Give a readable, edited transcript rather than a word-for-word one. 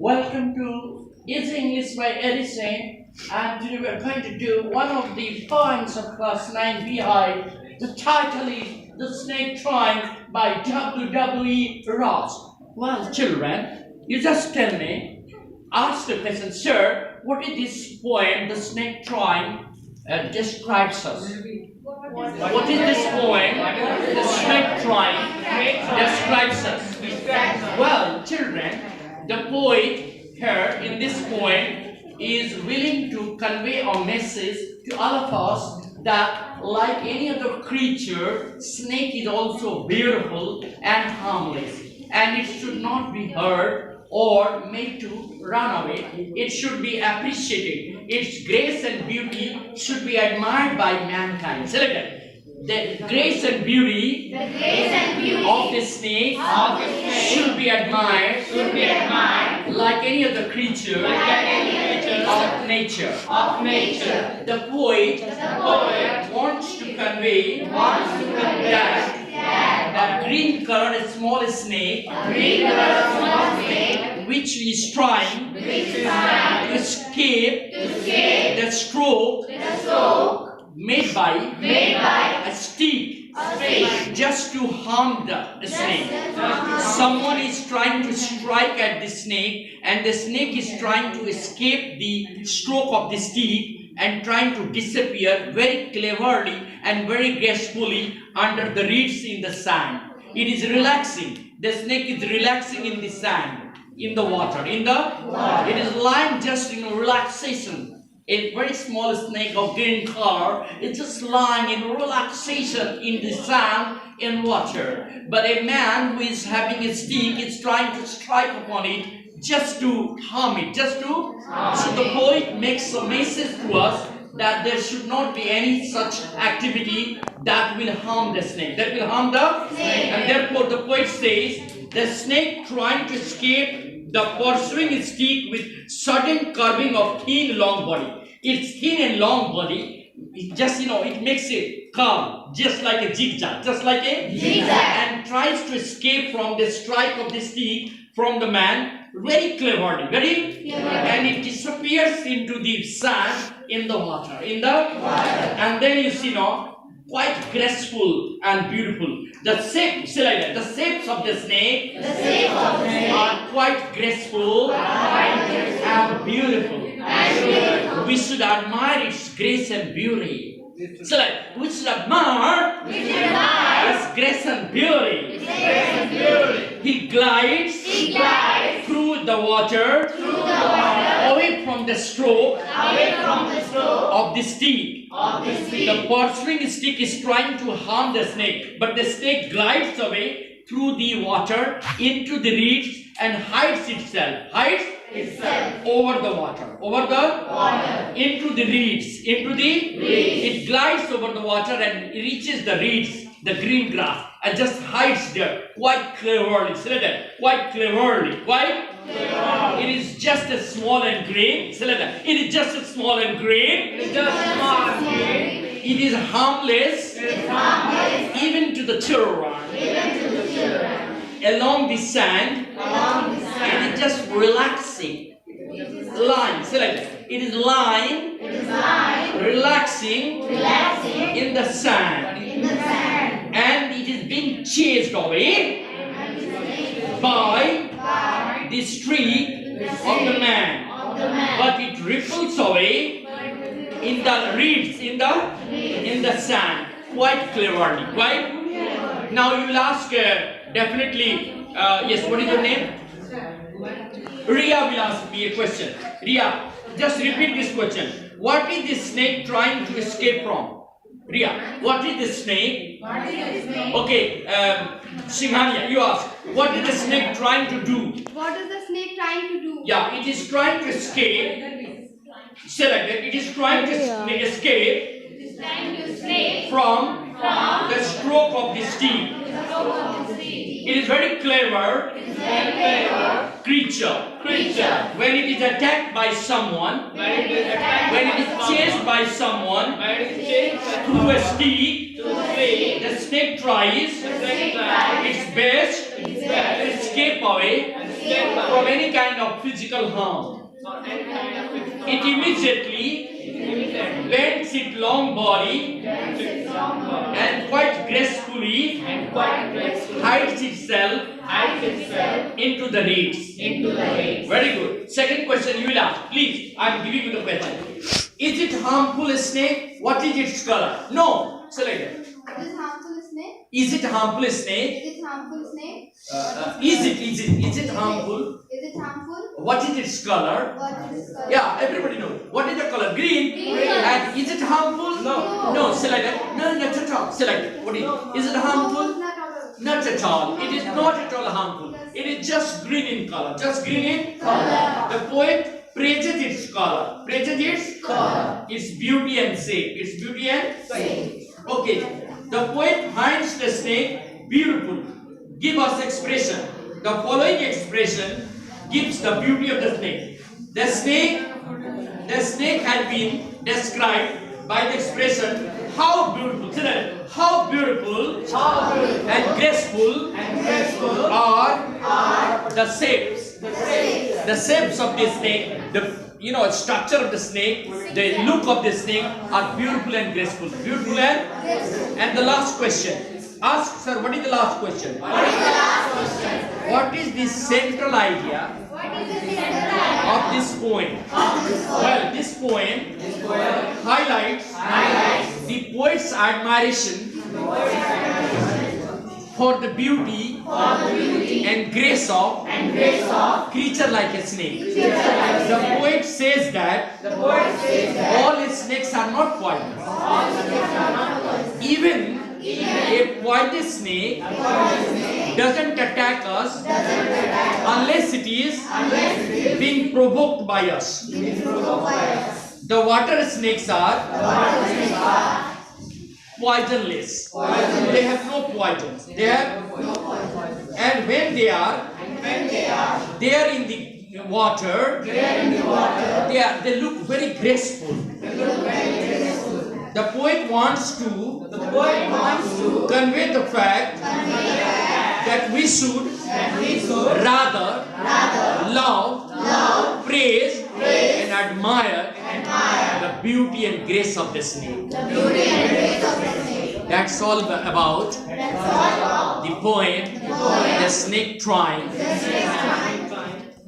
Welcome to Easy English by Edison, and today we are going to do one of the poems of class 9 Beehive. The title is The Snake Drawing by W.W. Ross. Well, children, you just tell me, ask the question, sir, what is this poem, The Snake Drawing, describes us? What is this poem, The Snake Drawing, describes us? Well, children, the poet here in this poem is willing to convey a message to all of us that like any other creature, snake is also beautiful and harmless, and it should not be hurt or made to run away. It should be appreciated. Its grace and beauty should be admired by mankind. Select that. The grace and beauty of the snake should be admired like any other creature of nature. The poet wants to convey that green colored small snake which is trying to escape the stroke made by a stick just to harm the snake. Someone is trying to strike at the snake, and the snake is trying to escape the stroke of the stick and trying to disappear very cleverly and very gracefully under the reeds in the sand. It is relaxing. The snake is relaxing in the sand, in the water. It is lying just in relaxation. A very small snake of green color is just lying in relaxation in the sand and water. But a man who is having a stick is trying to strike upon it just to harm it. So the poet makes a message to us that there should not be any such activity that will harm the snake. And therefore the poet says, the snake trying to escape the pursuing stick with sudden curving of thin long body. Its thin and long body, it makes a curve, just like a zigzag, and tries to escape from the strike of the stick from the man very cleverly, and it disappears into the sand in the water, and then you see quite graceful and beautiful. The shapes of the snake are quite graceful and beautiful. We should admire its grace and beauty. We should admire its grace and beauty. He glides through the water, away from the stroke of the stick. The pursuing stick is trying to harm the snake, but the snake glides away through the water into the reeds and hides itself over the water, into the reeds, it glides over the water and reaches the reeds, the green grass, and just hides there quite cleverly. It is just as small and green. It is harmless, even to the children. Along the sand, it is just relaxing. It is lying, relaxing in the sand. And it is being chased away by the streak of the man. But it ripples away in the reeds, in the sand, quite cleverly. Now you will ask, definitely, yes, what is your name? Ria will ask me a question. Ria, just repeat this question. What is the snake trying to escape from? Ria, what is the snake? Okay, Singhania, you ask. What is the snake trying to do? What is the snake trying to do? Yeah, it is trying to escape. Say like that. It is trying to escape from the stroke of the stick. It is very clever creature. When it is attacked by someone, when it is chased by someone through a stick, the snake tries its best to escape away from any kind of physical harm. It immediately bends its long body and quite gracefully hides itself into the reeds. Very good. Second question you will ask. Please, I am giving you the question. Is it harmful snake? What is its color? No. Select it. Is it harmful snake? Is it harmful snake? Is it harmful snake? Is it harmful? Is it harmful? What is its color? What is its color? Yeah, everybody knows. What is the color? Green. And is it harmful? No. Select it. No, not at all. Select it. What is it harmful? Not at all. Not at all. It is not at all harmful. It is just green in color. Just green in color. The poet praises its color. Praises its color. Its beauty and shape. Its beauty and shape. Okay. The poet finds the snake beautiful. Give us expression. The following expression gives the beauty of the snake. The snake has been described by the expression how beautiful. How beautiful and graceful are the shapes. The shapes of the snake, the structure of the snake, the look of the snake are beautiful and graceful. Beautiful and the last question. Ask, sir, what is the last question? What is the central idea of this poem? Well, this poem highlights the poet's admiration for the beauty and grace of creature like a snake. The poet says that all snakes are not poisonous. Even a poisonous snake doesn't attack us unless it is being provoked by us. The water snakes are poisonless. They have no poisons. And when they are in the water, they look very graceful. The poet wants to convey the fact that we should rather love, praise, and admire the beauty and grace of the snake. That's all about the poem, The Snake Trying.